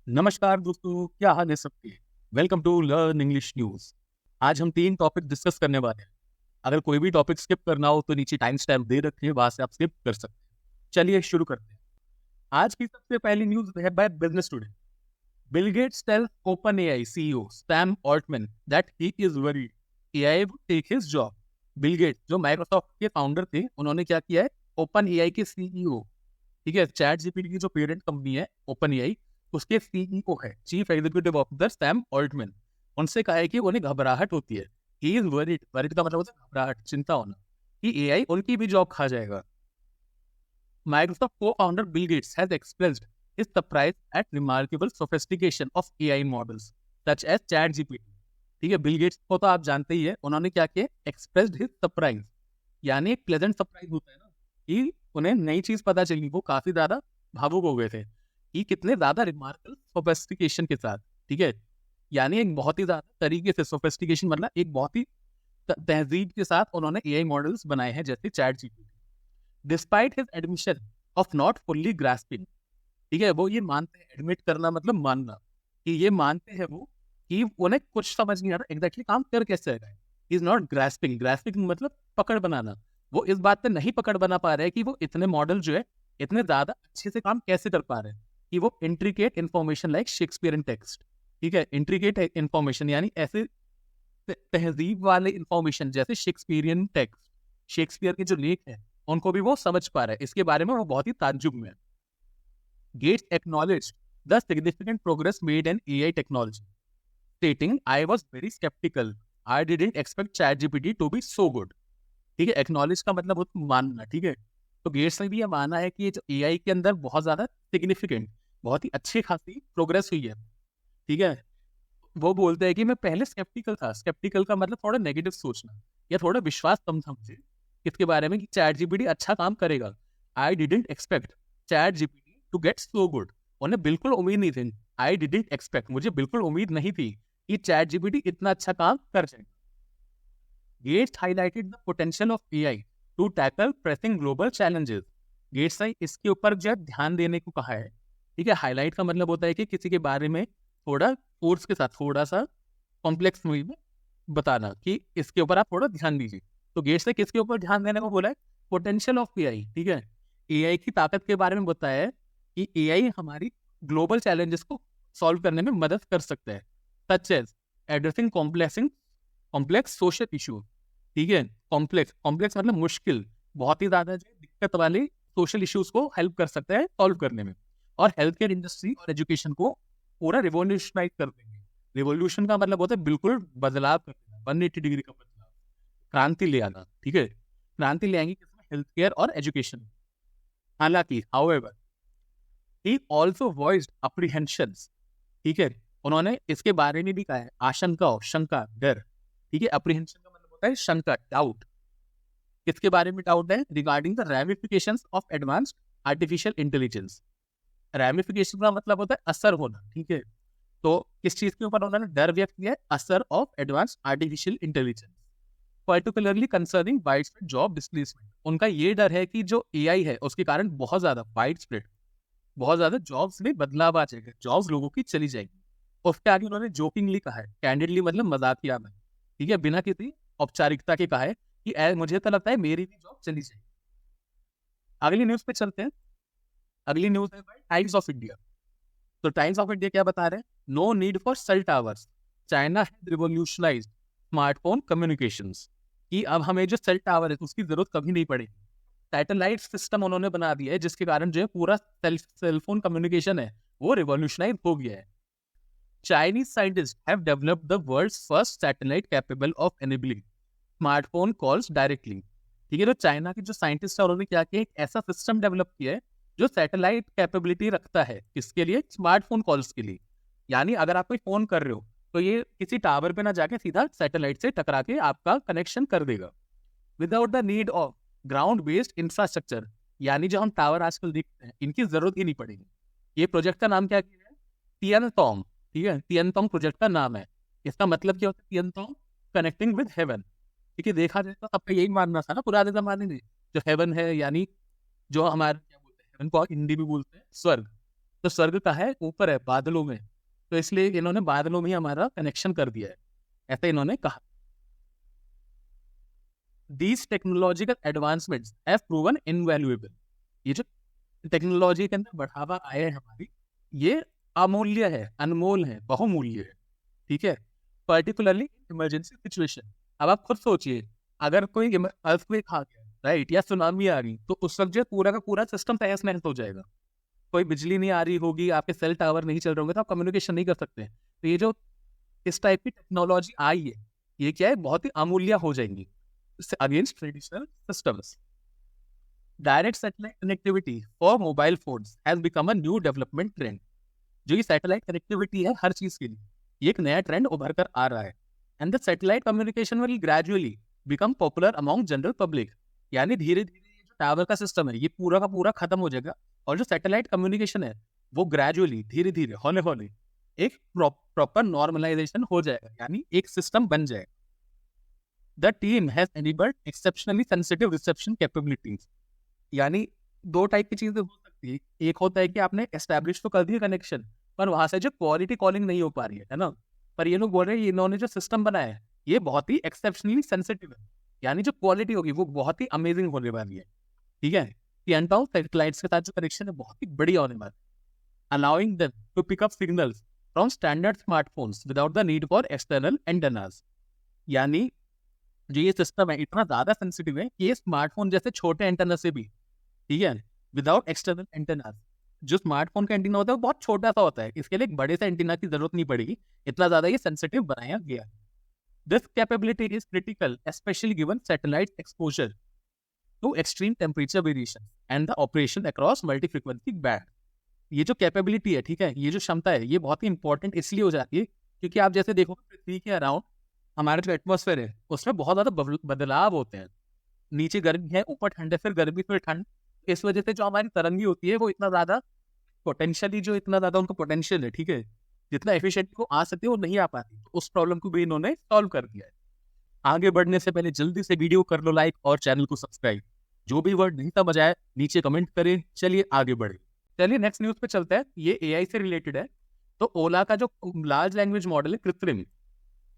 नमस्कार दोस्तों, क्या हाल है सबके। Welcome to learn English news. आज हम 3 टॉपिक डिस्कस करने वाले हैं। अगर कोई भी टॉपिक स्किप करना हो तो नीचे टाइम स्टैम्प दे रखे हैं, वहां से आप स्किप कर सकते हैं। चलिए शुरू करते हैं। आज की सबसे पहली न्यूज है by Business Today. Bill Gates tell OpenAI CEO Sam Altman that he is worried AI would take his job. Bill Gates जो माइक्रोसॉफ्ट के फाउंडर थे, उन्होंने क्या किया है, ओपन एआई के सीईओ, ठीक है, चैट जीपीटी की जो पेरेंट कंपनी है ओपन एआई, उसके सीईओ है, chief executive officer Sam Altman, उनसे कहा है कि उन्हें घबराहट होती है। ही इज वरीड, वरीड का मतलब होता है घबराहट, चिंता होना, कि एआई उनकी भी जॉब खा जाएगा। Microsoft co-founder Bill Gates has expressed his surprise at remarkable sophistication of AI models such as ChatGPT। ठीक है, बिल गेट्स को तो आप जानते ही है, उन्होंने क्या किया, एक्सप्रेस्ड हिज सरप्राइज, यानी एक प्लेजेंट सरप्राइज होता है ना, कि उन्हें नई चीज पता चली, वो काफी ज्यादा भावुक हो गए थे कि कितने ज्यादा रिमार्केबल सोफिस्टिकेशन के साथ, ठीक है, यानी एक बहुत ही ज्यादा तरीके से, सोफिस्टिकेशन मतलब एक बहुत ही तहजीब के साथ उन्होंने एआई मॉडल्स बनाए हैं, जैसे chat GPT. Despite his admission of not fully grasping, ठीक है, वो ये मानते हैं, एडमिट करना मतलब मानना, कि ये मानते हैं वो कि उन्हें कुछ समझ नहीं आ रहा एग्जैक्टली काम कर कैसे रहा है। इज नॉट ग्रास्पिंग, ग्रास्पिंग मतलब पकड़ बनाना, वो इस बात पे नहीं पकड़ बना पा रहे हैं कि वो इतने मॉडल जो है इतने ज्यादा अच्छे से काम कैसे कर पा रहे हैं, कि वो intricate information like Shakespearean text, ठीक है, इंट्रिकेट इन्फॉर्मेशन यानी ऐसे तहजीब वाले इन्फॉर्मेशन जैसे शेक्सपियरियन टेक्स्ट, शेक्सपियर के जो लेख हैं उनको भी वो समझ पा रहा है। इसके बारे में वो बहुत ही ताज्जुब में है। Gates acknowledged the significant progress made in AI technology, stating, "I was very skeptical. I didn't expect ChatGPT to be so good." ठीक है, एक्नॉलेज का मतलब होता है मानना, ठीक है, तो गेट्स ने भी ये माना है कि ये जो एआई के अंदर बहुत ज्यादा सिग्निफिकेंट, बहुत ही अच्छी खासी प्रोग्रेस हुई है, ठीक है। वो बोलते हैं कि मैं पहले स्केप्टिकल था, स्केप्टिकल का मतलब थोड़ा नेगेटिव सोचना या थोड़ा विश्वास कम था मुझे इसके बारे में कि चैट जीपीटी अच्छा काम करेगा। I didn't expect ChatGPT to get so good, उन्हें बिल्कुल उम्मीद नहीं थी। आई डिडंट एक्सपेक्ट, मुझे बिल्कुल उम्मीद नहीं थी कि चैट जीपीटी इतना अच्छा काम कर जाएगा। Gates highlighted the potential of AI to tackle pressing global challenges. Gates ने इसके ऊपर जो ध्यान देने को कहा है, ठीक है, हाईलाइट का मतलब होता है कि किसी के बारे में थोड़ा फोर्स के साथ, थोड़ा सा कॉम्प्लेक्स वे में बताना कि इसके ऊपर आप थोड़ा ध्यान दीजिए। तो गेट्स ने किसके ऊपर ध्यान देने को बोला है, पोटेंशियल ऑफ एआई, ठीक है, एआई की ताकत के बारे में बताया है कि एआई हमारी ग्लोबल चैलेंजेस को सॉल्व करने में मदद कर सकता है, such as addressing complex social issue, ठीक है, कॉम्प्लेक्स, कॉम्प्लेक्स मतलब मुश्किल, बहुत ही ज्यादा जो दिक्कत वाले सोशल इश्यूज को हेल्प कर सकता है सॉल्व करने में, और हेल्थ केयर इंडस्ट्री और एजुकेशन को पूरा रिवोल्यूशनाइज कर देंगे। रिवोल्यूशन का मतलब होता है बिल्कुल बदलाव कर देना, 180 डिग्री का बदलाव, क्रांति ले आना, ठीक है, क्रांति ले आएंगे किसमें, हेल्थ केयर और एजुकेशन में। हालांकि हाउएवर ही ऑल्सो वॉइस्ड अप्रीहेंशंस, ठीक है, उन्होंने इसके बारे में भी कहा है, आशंका, शंका, डर, ठीक है, अप्रीहेंशन का मतलब होता है शंका, डाउट, किसके बारे में डाउट है, regarding the ramifications of advanced artificial intelligence. Ramification का मतलब होता है असर होना, ठीक है, तो किस चीज के ऊपर उन्होंने डर व्यक्त किया है, असर of advance artificial intelligence, particularly concerning wide spread job displacement. उनका ये डर है कि जो एआई है उसके कारण बहुत ज्यादा वाइड स्प्रेड, बहुत ज्यादा जॉब्स में बदलाव आ जाएगा, जॉब्स लोगों की चली जाएगी। उसके आगे उन्होंने जोकिंगली कहा है, कैंडिडली मतलब मजाकिया में, ठीक है, बिना किसी औपचारिकता के कहा है कि मुझे तो लगता है मेरी भी जॉब चली जाएगी। अगली न्यूज पे चलते हैं। अगली न्यूज है टाइम्स ऑफ इंडिया। तो टाइम्स ऑफ इंडिया क्या बता रहे हैं, no need for cell towers, China has revolutionised smartphone communications, कि अब हमें जो सेल टावर है उसकी जरूरत कभी नहीं पड़ेगी। सैटेलाइट सिस्टम उन्होंने बना दिया है जिसके कारण जो है पूरा सेलफोन कम्युनिकेशन है वो रिवॉल्यूशनाइज हो गया है। Chinese scientists have developed the world's first satellite capable of enabling smartphone calls directly। ठीक है, तो चाइना के जो साइंटिस्ट है उन्होंने क्या किया, एक ऐसा सिस्टम डेवलप किया है जो सैटेलाइट कैपेबिलिटी रखता है, किसके लिए, स्मार्टफोन कॉल्स के लिए। यानी अगर आप कोई फोन कर रहे हो तो ये किसी टावर पे ना जाके सीधा सैटेलाइट से टकरा के आपका कनेक्शन कर देगा, without the need of ground based infrastructure. यानी जो हम टावर आजकल देखते हैं इनकी जरूरत ही नहीं पड़ेगी। ये प्रोजेक्ट का नाम क्या है, टियनतोंग, ठीक है, टियनतोंग प्रोजेक्ट का नाम है। इसका मतलब क्या होता है, टियनतोंग कनेक्टिंग विद हेवन, ठीक है, देखा जाए तो सबका यही मानना था ना पुराने जमाने में, जो हेवन है यानी जो हमारे क्या बोलते हैं, हेवन को हिंदी में बोलते हैं स्वर्ग, तो स्वर्ग का है ऊपर है, बादलों में, तो इसलिए इन्होंने बादलों में ही हमारा कनेक्शन कर दिया है, ऐसा इन्होंने कहा। These technological advancements have proven invaluable. ये जो टेक्नोलॉजी के अंदर बढ़ावा आया है हमारी, ये अमूल्य है, अनमोल है, बहुमूल्य है, ठीक है। Particularly emergency situation. अब आप खुद सोचिए, अगर कोई अर्थक्वेक आ गया, राइट, या सुनामी आ गई, तो उस वक्त जो पूरा का पूरा सिस्टम तहस नहस हो जाएगा। कोई बिजली नहीं आ रही होगी, आपके सेल टावर नहीं चल रहे होंगे, तो आप कम्युनिकेशन नहीं कर सकते। तो ये जो इस टाइप की टेक्नोलॉजी आई है, ये क्या है, बहुत ही अमूल्य हो जाएंगी against traditional systems. Direct satellite connectivity for mobile phones has become a new development trend. जो ये सैटेलाइट कनेक्टिविटी है हर चीज के लिए, ये एक नया ट्रेंड उभर कर आ रहा है। And the satellite communication will gradually become popular among general public. यानी धीरे धीरे जो टावर का सिस्टम है, ये पूरा का पूरा खत्म हो जाएगा, और जो सैटेलाइट कम्युनिकेशन है वो ग्रेजुअली, धीरे धीरे, हौले हौले एक प्रॉपर नॉर्मलाइजेशन हो जाएगा, यानी एक सिस्टम बन जाएगा। The team has enabled exceptionally sensitive reception capabilities. यानी दो टाइप की चीजें हो सकती है। एक होता है कि आपने एस्टैब्लिश तो कर दिया कनेक्शन, पर वहां से जो क्वालिटी कॉलिंग नहीं हो पा रही है ना, पर ये लोग बोल रहे हैं इन्होंने जो सिस्टम बनाया है ये बहुत ही एक्सेप्शनली सेंसिटिव है, यानी जो क्वालिटी होगी वो बहुत ही अमेजिंग होने वाली है, ठीक है। कि एंटाउ सैटेलाइट्स के साथ जो कनेक्शन है बहुत ही बढ़िया होने वाला है, allowing them to pick up signals from standard smartphones without the need for external antennas. यानी जो ये सिस्टम है इतना ज्यादा सेंसिटिव है कि ये स्मार्टफोन जैसे छोटे एंटेना से भी, ठीक है, विदाउट एक्सटर्नल एंटेना, जो स्मार्टफोन का एंटीना होता है वो बहुत छोटा सा होता है, इसके लिए एक बड़े से एंटीना की जरूरत नहीं पड़ेगी, इतना ज्यादा ये सेंसिटिव बनाया गया है। This capability is critical especially given satellite exposure to extreme temperature variation and the operation across multi frequency band. ये जो कैपेबिलिटी है, ठीक है, ये जो क्षमता है, ये बहुत ही इंपॉर्टेंट इसलिए हो जाती है क्योंकि आप जैसे देखो पृथ्वी के अराउंड हमारा जो एटमॉस्फेयर है उसमें बहुत ज्यादा बदलाव होते हैं। नीचे गर्मी है, ऊपर ठंड है, फिर गर्मी, फिर ठंड। इस वजह से जो हमारी तरंगी होती है वो इतना ज्यादा पोटेंशियली, जो इतना ज्यादा उनका पोटेंशियल है, ठीक है, जितना एफिशिएंटली वो आ सकती है वो नहीं आ पाती। तो उस प्रॉब्लम को भी इन्होंने सॉल्व कर दिया है। आगे बढ़ने से पहले जल्दी से वीडियो कर लो लाइक और चैनल को सब्सक्राइब। जो भी वर्ड नहीं समझ आए नीचे कमेंट करें। चलिए आगे बढ़े। चलिए नेक्स्ट न्यूज पे चलते हैं। ये एआई से रिलेटेड है। तो ओला का जो लार्ज लैंग्वेज मॉडल है कृत्रिम,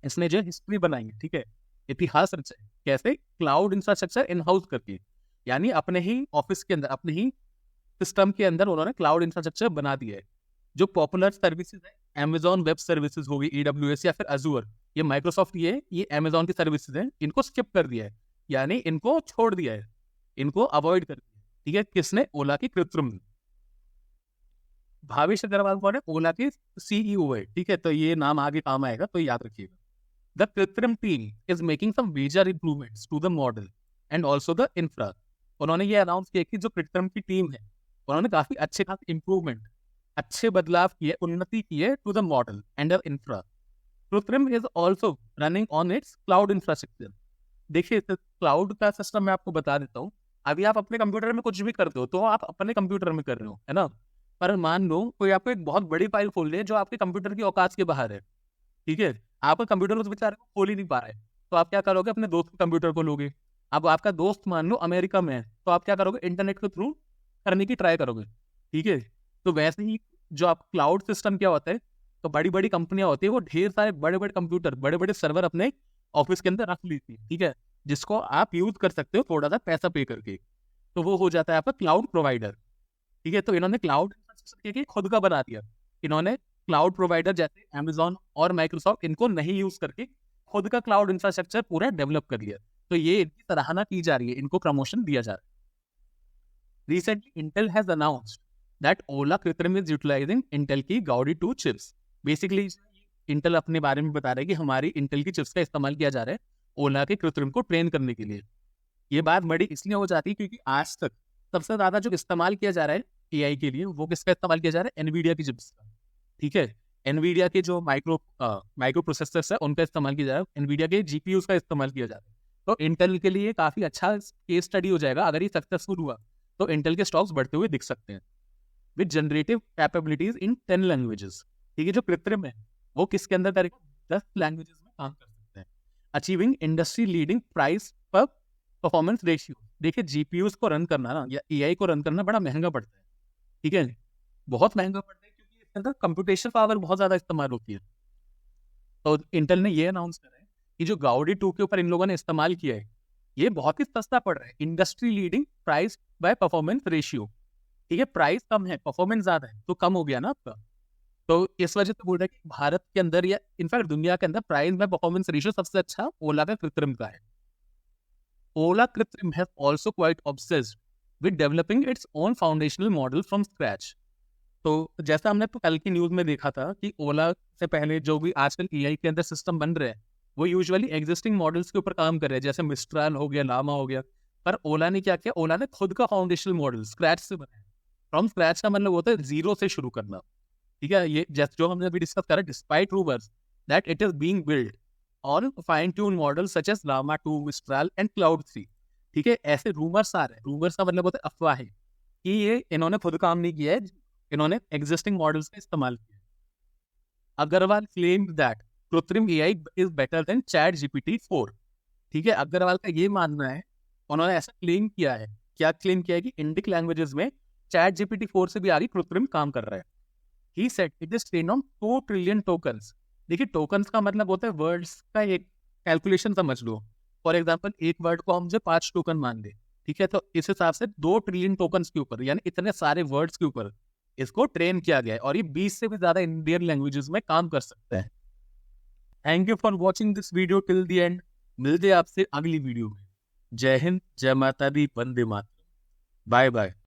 इसने जो हिस्ट्री बनाई है, ठीक है, इतिहास रचा है। कैसे? क्लाउड इंफ्रास्ट्रक्चर इन हाउस करके, यानी अपने ही ऑफिस के अंदर, अपने ही सिस्टम के अंदर उन्होंने क्लाउड इंफ्रास्ट्रक्चर बना दिया है। जो पॉपुलर सर्विसेज है, अमेजॉन वेब सर्विसेज होगी, AWS या फिर अजूर, ये माइक्रोसॉफ्ट, ये अमेजॉन की सर्विसेज है, इनको स्किप कर दिया है, यानी इनको छोड़ दिया है, इनको अवॉइड कर दिया, ठीक है। किसने? ओला की कृत्रिम। भावेश अग्रवाल कौन है? ओला के CEO है, ठीक है, तो ये नाम आगे काम आएगा, तो याद रखिएगा। The Kritrim team is making some major improvements to the model and also the infra. उन्होंने ये अनाउंस किया कि जो कृत्रिम की टीम है उन्होंने काफी अच्छे खास इम्प्रूवमेंट, अच्छे बदलाव किए, उन्नति किए to the model and the infra. Krutrim is also running on its cloud infrastructure. देखिए क्लाउड का सिस्टम मैं आपको बता देता हूँ। अभी आप अपने कंप्यूटर में कुछ भी करते हो तो आप अपने कंप्यूटर में कर रहे हो, है ना, पर मान लो कोई आपको एक बहुत बड़ी फाइल खोल दे जो आपके कंप्यूटर की औकात के बाहर है, ठीक है, आपका कंप्यूटर उस बेचारे को खोल ही नहीं पा रहा है, तो आप क्या करोगे? अपने दोस्त के कंप्यूटर को लोगे। अब आपका दोस्त मान लो अमेरिका में है, तो आप क्या करोगे? इंटरनेट के थ्रू करने की ट्राई करोगे, ठीक है। तो वैसे ही जो आप क्लाउड सिस्टम क्या होता है, तो बड़ी बड़ी कंपनियां होती है, वो ढेर सारे बड़े बड़े कंप्यूटर, बड़े बड़े सर्वर अपने ऑफिस के अंदर रख लेती है, ठीक है, जिसको आप यूज कर सकते हो थोड़ा सा पैसा पे करके, तो वो हो जाता है आपका क्लाउड प्रोवाइडर, ठीक है। तो इन्होंने क्लाउड खुद का बना दिया। इन्होंने क्लाउड प्रोवाइडर जैसे अमेजॉन और माइक्रोसॉफ्ट इनको नहीं यूज करके खुद का क्लाउड इंफ्रास्ट्रक्चर पूरा डेवलप कर लिया। तो ये इनकी सराहना की जा रही है, इनको प्रमोशन दिया जा रहा है। Recently Intel has announced that Ola Krutrim is utilising Intel की गाउडी 2 चिप्स। बेसिकली इंटेल अपने बारे में बता रहा है कि हमारी इंटेल की चिप्स का इस्तेमाल किया जा रहा है ओला के कृत्रिम को ट्रेन करने के लिए। ये बात बड़ी इसलिए हो जाती है क्योंकि आज तक सबसे ज्यादा जो इस्तेमाल किया जा रहा है एआई के लिए, वो किसका इस्तेमाल किया जा रहा है? एनवीडिया की चिप्स का, ठीक है। एनवीडिया के जो माइक्रो प्रोसेसर्स है उनका इस्तेमाल किया जा रहा है, एनवीडिया के GPUs का इस्तेमाल किया जा रहा है। तो इंटेल के लिए काफी अच्छा केस स्टडी हो जाएगा। अगर ये सक्सेसफुल हुआ तो इंटेल के स्टॉक्स बढ़ते हुए दिख सकते हैं। With generative capabilities in 10 languages, ठीक है। जो कृत्रिम है वो किसके अंदर करेगा? 10 लैंग्वेजेस में काम कर सकते हैं। अचीविंग इंडस्ट्री लीडिंग प्राइस पर परफॉर्मेंस रेशियो। देखिए GPUs को रन करना ना, या AI को रन करना बड़ा महंगा पड़ता है, ठीक है, बहुत महंगा पड़ता है। के अंदर कंप्यूटेशन पावर बहुत ज्यादा इस्तेमाल होती है। तो इंटेल ने ये अनाउंस करा है कि जो गाउडी 2 के ऊपर इन लोगों ने इस्तेमाल किया है ये बहुत ही सस्ता पड़ रहा है, industry leading price by performance ratio. ठीक है, प्राइस कम है, परफॉर्मेंस ज्यादा है, तो कम हो गया ना आपका। तो इस वजह से बोल रहे हैं कि भारत के अंदर या इनफैक्ट दुनिया के अंदर प्राइस बाय परफॉर्मेंस रेशियो सबसे अच्छा ओला का कृत्रिम का है। ओला कृत्रिम has also quite obsessed with developing its own foundational model from scratch. तो जैसा हमने कल की न्यूज में देखा था कि ओला से पहले जो भी आजकल एआई के अंदर सिस्टम बन रहे हैं वो यूजुअली एग्जिस्टिंग मॉडल्स के ऊपर काम कर रहे हैं, जैसे मिस्ट्राल हो गया, लामा हो गया। पर ओला ने क्या किया, ओला ने खुद का फाउंडेशनल मॉडल स्क्रैच से बनाया। फ्रॉम स्क्रैच का मतलब होता है जीरो से शुरू करना। ठीक है, ये जैसे जो हमने अभी डिस्कस करा, despite rumours that it is being build on fine tune model such as Llama 2, Mistral and Claude 3। ठीक है, ऐसे रूमर्स आ रहे हैं। रूमर्स का मतलब होता है अफवाह है कि ये इन्होंने खुद काम नहीं किया है, इन्होंने एग्जिस्टिंग मॉडल्स का इस्तेमाल किया। अग्रवाल क्लेम्ड दैट कृत्रिम AI is better than chat GPT 4। ठीक है, अग्रवाल का ये मानना है, उन्होंने ऐसा क्लेम किया है। क्या क्लेम किया है कि इंडिक लैंग्वेजेस में चैट जीपीटी 4 से भी आगे कृत्रिम काम कर रहा है। He said it is trained on 2 trillion tokens. देखिए, टोकन्स का मतलब होता है वर्ड्स का एक कैलकुलेशन समझ लो। फॉर एग्जाम्पल, एक वर्ड को हम जो 5 टोकन मान दे, ठीक है, तो इस हिसाब से 2 ट्रिलियन टोकन्स के ऊपर, यानी इतने सारे वर्ड्स के ऊपर इसको ट्रेन किया गया है, और ये 20 से भी ज्यादा इंडियन लैंग्वेजेस में काम कर सकता है। Thank you for watching this video till the end. मिलते हैं आपसे अगली वीडियो में। जय हिंद, जय माता दी, वंदे मातरम, बाय बाय।